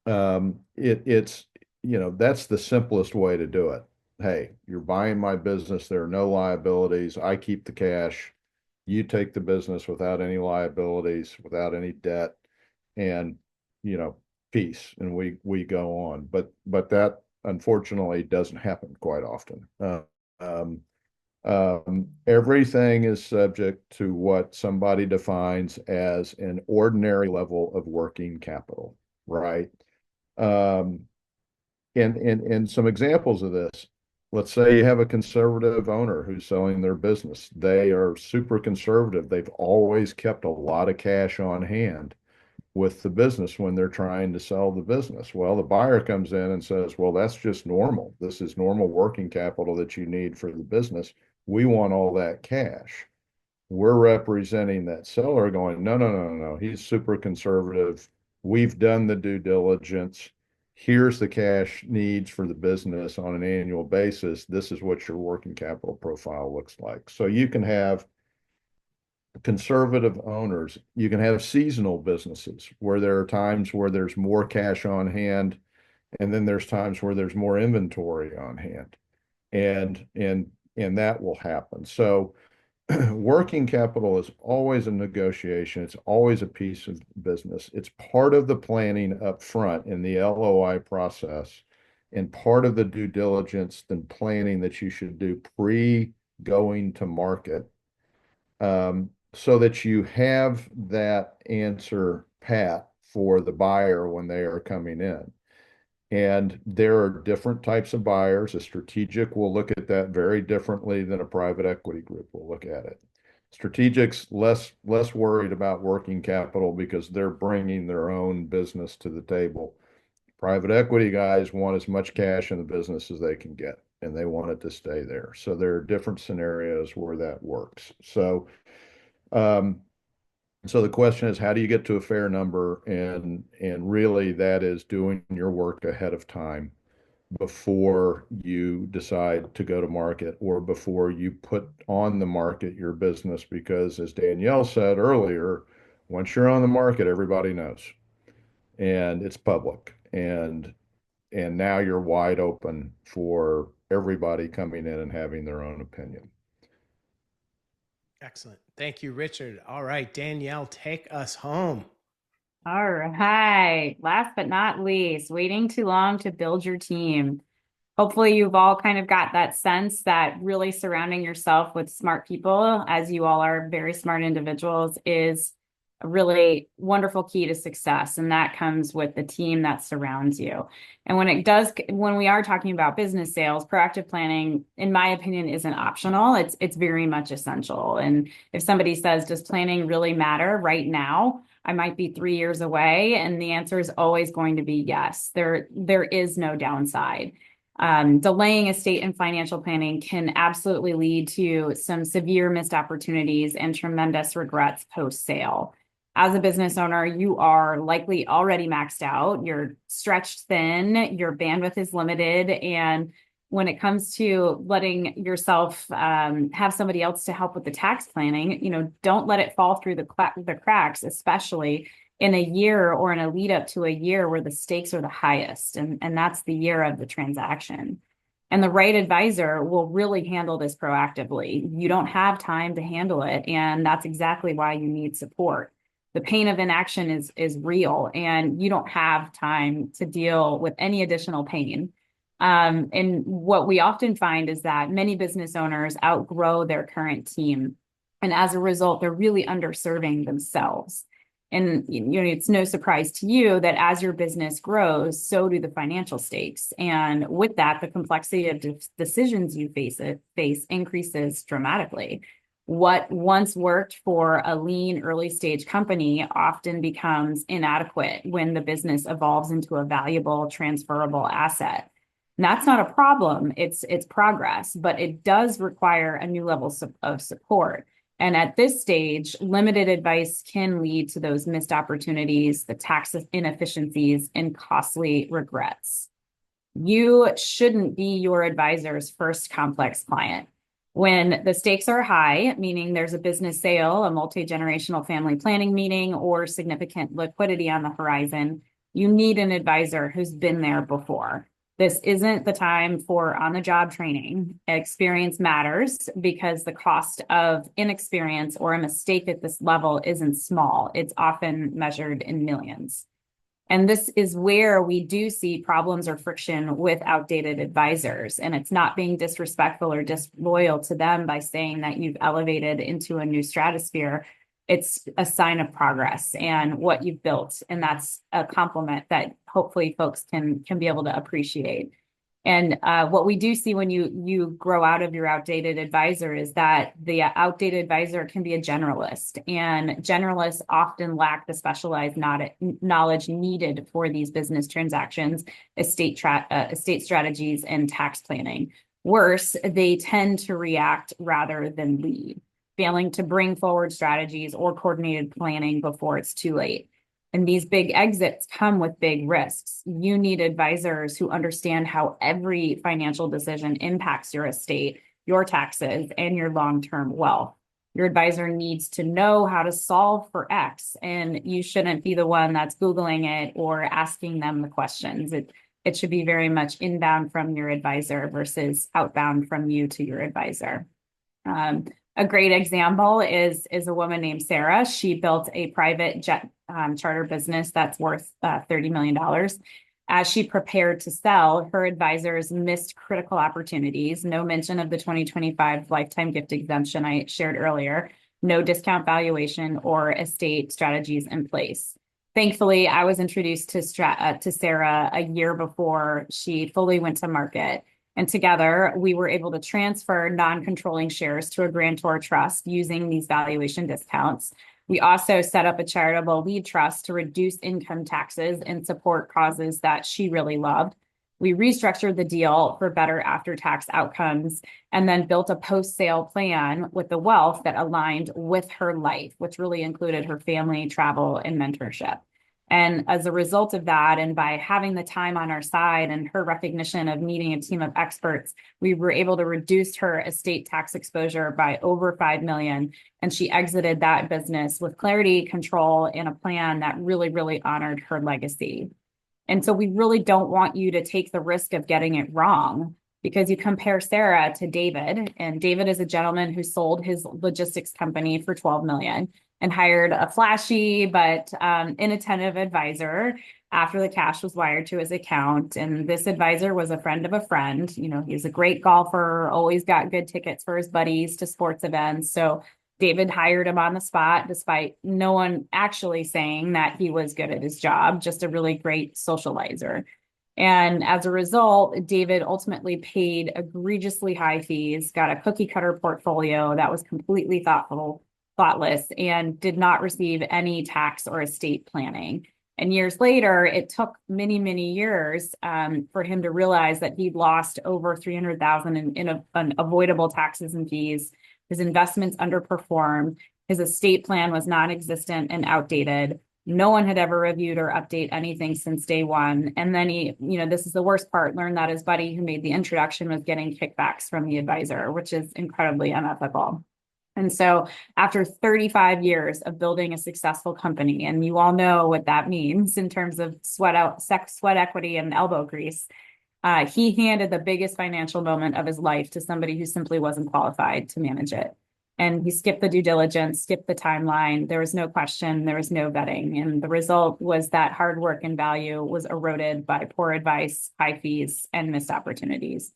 it's, that's the simplest way to do it. Hey, you're buying my business. There are no liabilities. I keep the cash. You take the business without any liabilities, without any debt, and, peace. And we go on. But that unfortunately doesn't happen quite often. Everything is subject to what somebody defines as an ordinary level of working capital, right? And some examples of this. Let's say you have a conservative owner who's selling their business. They are super conservative. They've always kept a lot of cash on hand with the business when they're trying to sell the business. Well, the buyer comes in and says, well, that's just normal. This is normal working capital that you need for the business. We want all that cash. We're representing that seller going, no. He's super conservative. We've done the due diligence. Here's the cash needs for the business on an annual basis. This is what your working capital profile looks like. So you can have conservative owners. You can have seasonal businesses where there are times where there's more cash on hand, and then there's times where there's more inventory on hand. And and that will happen. So working capital is always a negotiation. It's always a piece of business. It's part of the planning up front in the LOI process and part of the due diligence and planning that you should do pre going to market, so that you have that answer pat for the buyer when they are coming in. And there are different types of buyers. A strategic will look at that very differently than a private equity group will look at it. Strategics less worried about working capital because they're bringing their own business to the table. Private equity guys want as much cash in the business as they can get, and they want it to stay there. So there are different scenarios where that works. Um, so the question is, how do you get to a fair number? And really that is doing your work ahead of time before you decide to go to market or before you put on the market your business. Because as Danielle said earlier, once you're on the market, everybody knows and it's public. And now you're wide open for everybody coming in and having their own opinion. Excellent. Thank you, Richard. All right, Danielle, take us home. All right. Last but not least, waiting too long to build your team. Hopefully you've all kind of got that sense that really surrounding yourself with smart people, as you all are very smart individuals, is a really wonderful key to success. And that comes with the team that surrounds you. And when we are talking about business sales, proactive planning, in my opinion, isn't optional. It's very much essential. And if somebody says, does planning really matter right now? I might be 3 years away. And the answer is always going to be yes. There is no downside. Delaying estate and financial planning can absolutely lead to some severe missed opportunities and tremendous regrets post-sale. As a business owner, you are likely already maxed out, you're stretched thin, your bandwidth is limited, and when it comes to letting yourself have somebody else to help with the tax planning, don't let it fall through the cracks, especially in a year or in a lead up to a year where the stakes are the highest. And that's the year of the transaction. And the right advisor will really handle this proactively. You don't have time to handle it. And that's exactly why you need support. The pain of inaction is real, and you don't have time to deal with any additional pain. And what we often find is that many business owners outgrow their current team. And as a result, they're really underserving themselves. And it's no surprise to you that as your business grows, so do the financial stakes. And with that, the complexity of decisions you face increases dramatically. What once worked for a lean early stage company often becomes inadequate when the business evolves into a valuable transferable asset. And that's not a problem, it's progress, but it does require a new level of support. And at this stage, limited advice can lead to those missed opportunities, the tax inefficiencies, and costly regrets. You shouldn't be your advisor's first complex client. When the stakes are high, meaning there's a business sale, a multi-generational family planning meeting, or significant liquidity on the horizon, you need an advisor who's been there before. This isn't the time for on-the-job training. Experience matters because the cost of inexperience or a mistake at this level isn't small. It's often measured in millions. And this is where we do see problems or friction with outdated advisors. And it's not being disrespectful or disloyal to them by saying that you've elevated into a new stratosphere. It's a sign of progress and what you've built. And that's a compliment that hopefully folks can be able to appreciate. And what we do see when you grow out of your outdated advisor is that the outdated advisor can be a generalist, and generalists often lack the specialized knowledge needed for these business transactions, estate strategies, and tax planning. Worse, they tend to react rather than lead, failing to bring forward strategies or coordinated planning before it's too late. And these big exits come with big risks. You need advisors who understand how every financial decision impacts your estate, your taxes, and your long-term wealth. Your advisor needs to know how to solve for X, and you shouldn't be the one that's Googling it or asking them the questions. It's it should be very much inbound from your advisor versus outbound from you to your advisor. A great example is a woman named Sarah. She built a private jet charter business that's worth $30 million. As she prepared to sell, her advisors missed critical opportunities. No mention of the 2025 lifetime gift exemption I shared earlier, no discount valuation or estate strategies in place. Thankfully, I was introduced to Sarah a year before she fully went to market. And together, we were able to transfer non-controlling shares to a grantor trust using these valuation discounts. We also set up a charitable lead trust to reduce income taxes and support causes that she really loved. We restructured the deal for better after-tax outcomes and then built a post-sale plan with the wealth that aligned with her life, which really included her family, travel, and mentorship. And as a result of that, and by having the time on our side and her recognition of needing a team of experts, we were able to reduce her estate tax exposure by over $5 million. And she exited that business with clarity, control, and a plan that really, really honored her legacy. And so we really don't want you to take the risk of getting it wrong, because you compare Sarah to David, and David is a gentleman who sold his logistics company for $12 million and hired a flashy but inattentive advisor after the cash was wired to his account. And this advisor was a friend of a friend. You know, he's a great golfer, always got good tickets for his buddies to sports events. So David hired him on the spot, despite no one actually saying that he was good at his job, just a really great socializer. And as a result, David ultimately paid egregiously high fees, got a cookie cutter portfolio that was completely thoughtless, and did not receive any tax or estate planning. And years later, it took many, many years for him to realize that he'd lost over $300,000 in avoidable taxes and fees. His investments underperformed. His estate plan was non-existent and outdated. No one had ever reviewed or updated anything since day one. And then he, this is the worst part, learned that his buddy who made the introduction was getting kickbacks from the advisor, which is incredibly unethical. And so after 35 years of building a successful company, and you all know what that means in terms of sweat equity and elbow grease, he handed the biggest financial moment of his life to somebody who simply wasn't qualified to manage it. And he skipped the due diligence, skipped the timeline. There was no question, there was no vetting. And the result was that hard work and value was eroded by poor advice, high fees, and missed opportunities.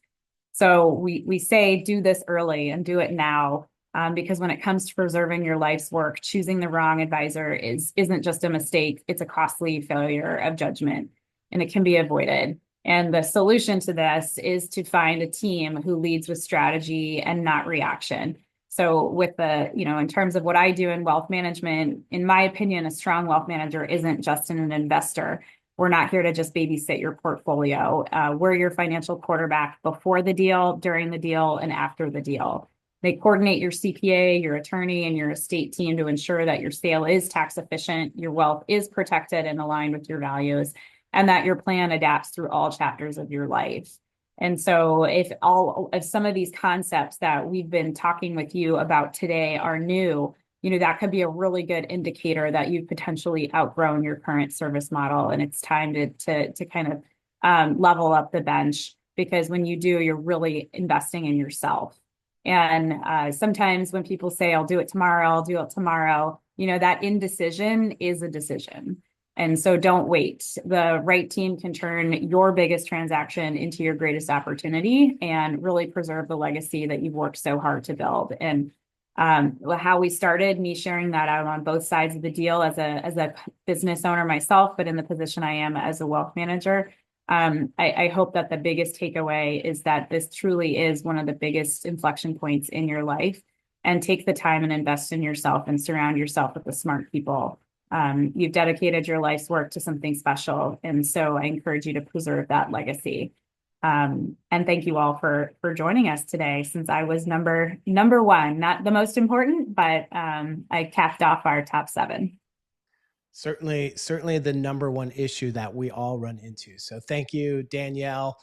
So we say do this early and do it now. Because when it comes to preserving your life's work, choosing the wrong advisor isn't just a mistake, it's a costly failure of judgment, and it can be avoided. And the solution to this is to find a team who leads with strategy and not reaction. So with in terms of what I do in wealth management, in my opinion, a strong wealth manager isn't just an investor. We're not here to just babysit your portfolio. We're your financial quarterback before the deal, during the deal, and after the deal. They coordinate your CPA, your attorney, and your estate team to ensure that your sale is tax efficient, your wealth is protected and aligned with your values, and that your plan adapts through all chapters of your life. And so if some of these concepts that we've been talking with you about today are new, that could be a really good indicator that you've potentially outgrown your current service model, and it's time to kind of level up the bench, because when you do, you're really investing in yourself. And sometimes when people say, I'll do it tomorrow, that indecision is a decision. And so don't wait. The right team can turn your biggest transaction into your greatest opportunity and really preserve the legacy that you've worked so hard to build. And how we started, me sharing that out on both sides of the deal as a business owner myself, but in the position I am as a wealth manager. I hope that the biggest takeaway is that this truly is one of the biggest inflection points in your life, and take the time and invest in yourself and surround yourself with the smart people. You've dedicated your life's work to something special. And so I encourage you to preserve that legacy. And thank you all for joining us today, since I was number one, not the most important, but I capped off our top 7. Certainly the number one issue that we all run into. So thank you, Danielle.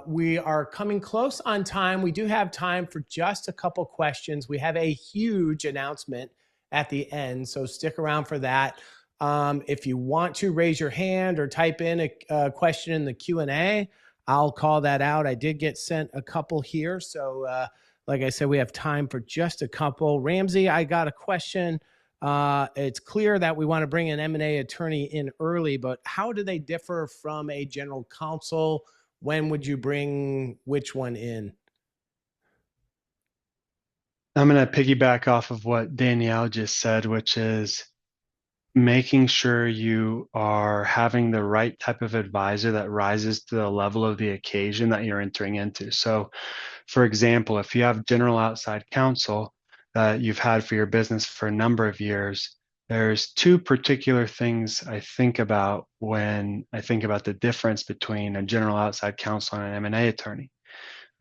We are coming close on time. We do have time for just a couple questions. We have a huge announcement at the end, so stick around for that. If you want to raise your hand or type in a question in the Q&A, I'll call that out. I did get sent a couple here. So like I said, we have time for just a couple. Ramsey, I got a question. It's clear that we want to bring an M&A attorney in early, but how do they differ from a general counsel? When would you bring which one in? I'm going to piggyback off of what Danielle just said, which is making sure you are having the right type of advisor that rises to the level of the occasion that you're entering into. So, for example, if you have general outside counsel that you've had for your business for a number of years, there's two particular things I think about when I think about the difference between a general outside counsel and an M&A attorney.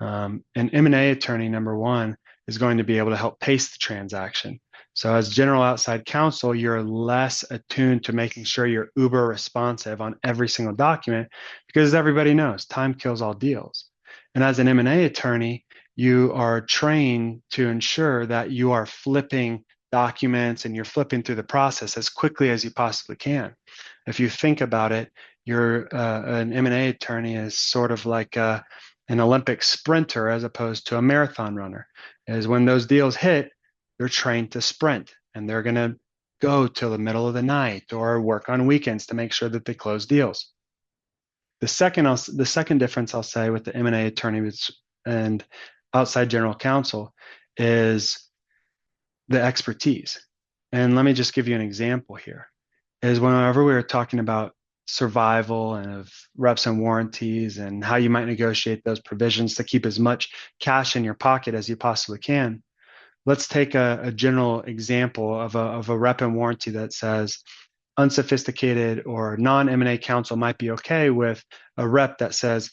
An M&A attorney, number one, is going to be able to help pace the transaction. So as general outside counsel, you're less attuned to making sure you're uber responsive on every single document because everybody knows time kills all deals. And as an M&A attorney, you are trained to ensure that you are flipping documents and you're flipping through the process as quickly as you possibly can. If you think about it, you're an M&A attorney is sort of like an Olympic sprinter as opposed to a marathon runner. Is when those deals hit, they're trained to sprint and they're going to go till the middle of the night or work on weekends to make sure that they close deals. The second difference I'll say with the M&A attorney and outside general counsel is the expertise. And let me just give you an example here. Is whenever we were talking about survival and of reps and warranties and how you might negotiate those provisions to keep as much cash in your pocket as you possibly can. Let's take a general example of a rep and warranty that says unsophisticated or non-M&A counsel might be okay with a rep that says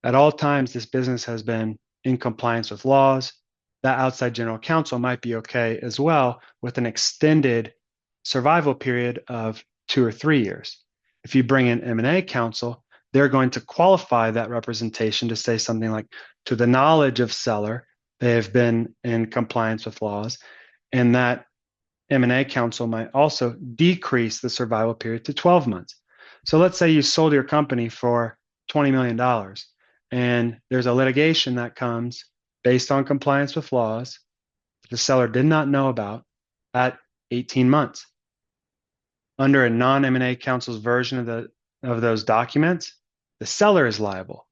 at all times this business has been in compliance with laws. That outside general counsel might be okay as well with an extended survival period of 2 or 3 years. If you bring in M&A counsel, they're going to qualify that representation to say something like, to the knowledge of seller, they have been in compliance with laws, and that M&A counsel might also decrease the survival period to 12 months. So let's say you sold your company for $20 million, and there's a litigation that comes based on compliance with laws the seller did not know about at 18 months. Under a non-M&A counsel's version of those documents, the seller is liable.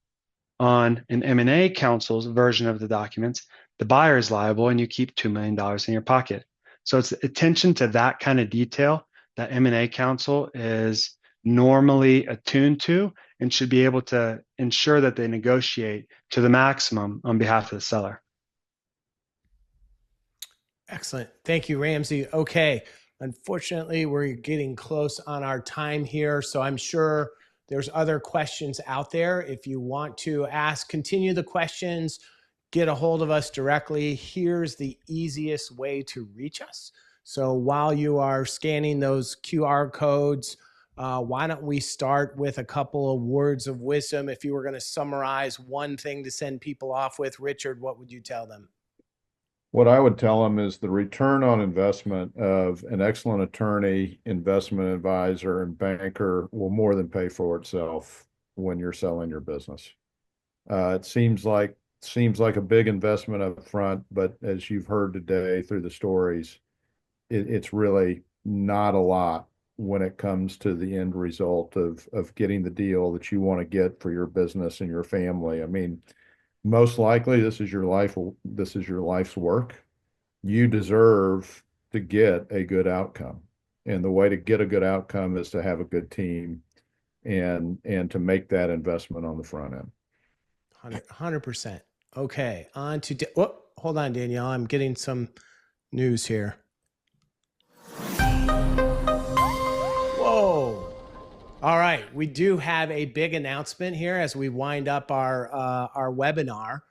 On an M&A counsel's version of the documents, the buyer is liable and you keep $2 million in your pocket. So it's attention to that kind of detail that M&A counsel is normally attuned to and should be able to ensure that they negotiate to the maximum on behalf of the seller. Excellent. Thank you, Ramsey. Okay. Unfortunately, we're getting close on our time here, so I'm sure there's other questions out there. If you want to ask, continue the questions, get a hold of us directly. Here's the easiest way to reach us. So while you are scanning those QR codes, why don't we start with a couple of words of wisdom? If you were going to summarize one thing to send people off with, Richard, what would you tell them? What I would tell them is the return on investment of an excellent attorney, investment advisor, and banker will more than pay for itself when you're selling your business. It seems like a big investment up front, but as you've heard today through the stories, it's really not a lot when it comes to the end result of getting the deal that you want to get for your business and your family. I mean, most likely this is your life's work. You deserve to get a good outcome. And the way to get a good outcome is to have a good team and to make that investment on the front end. 100%. Okay, on to hold on, Danielle. I'm getting some news here. Whoa. All right, we do have a big announcement here as we wind up our webinar,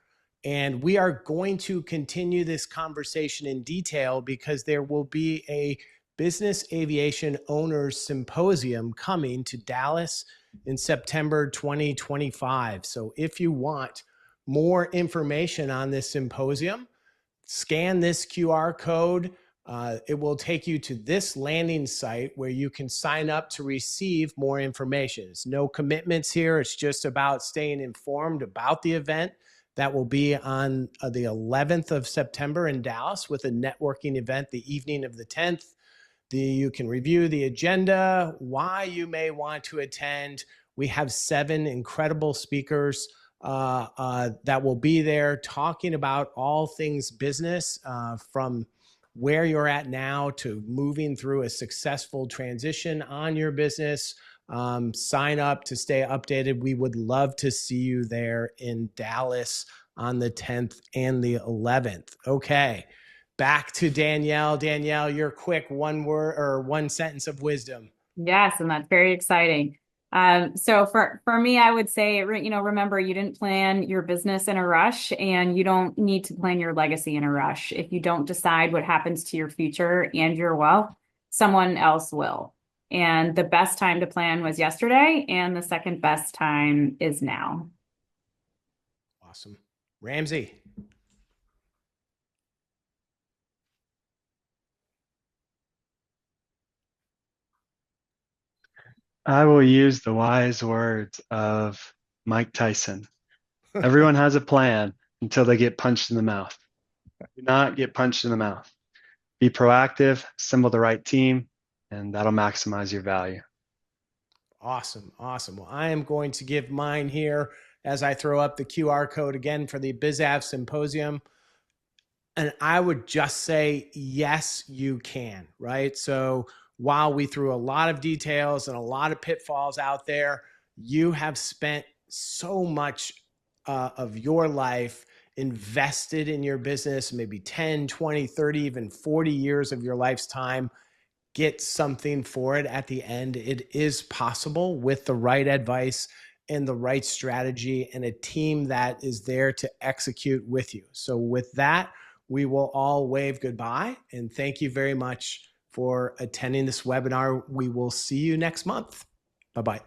and we are going to continue this conversation in detail because there will be a Business Aviation Owners Symposium coming to Dallas in September 2025. So if you want more information on this symposium, scan this QR code. It will take you to this landing site where you can sign up to receive more information. It's no commitments here. It's just about staying informed about the event that will be on the 11th of September in Dallas, with a networking event the evening of the 10th. You can review the agenda, why you may want to attend. We have 7 incredible speakers that will be there talking about all things business, from where you're at now to moving through a successful transition on your business. Sign up to stay updated. We would love to see you there in Dallas on the 10th and the 11th. Okay. Back to Danielle. Danielle, your quick one word or one sentence of wisdom. Yes, and that's very exciting. So for me, I would say, remember, you didn't plan your business in a rush, and you don't need to plan your legacy in a rush. If you don't decide what happens to your future and your wealth, someone else will. And the best time to plan was yesterday, and the second best time is now. Awesome. Ramsey. I will use the wise words of Mike Tyson. Everyone has a plan until they get punched in the mouth. Do not get punched in the mouth. Be proactive, assemble the right team, and that'll maximize your value. Awesome. Awesome. Well, I am going to give mine here as I throw up the QR code again for the BizAv Symposium. And I would just say, yes, you can, right? So while we threw a lot of details and a lot of pitfalls out there, you have spent so much of your life invested in your business, maybe 10, 20, 30, even 40 years of your life's time. Get something for it at the end. It is possible with the right advice and the right strategy and a team that is there to execute with you. So with that, we will all wave goodbye and thank you very much for attending this webinar. We will see you next month. Bye-bye.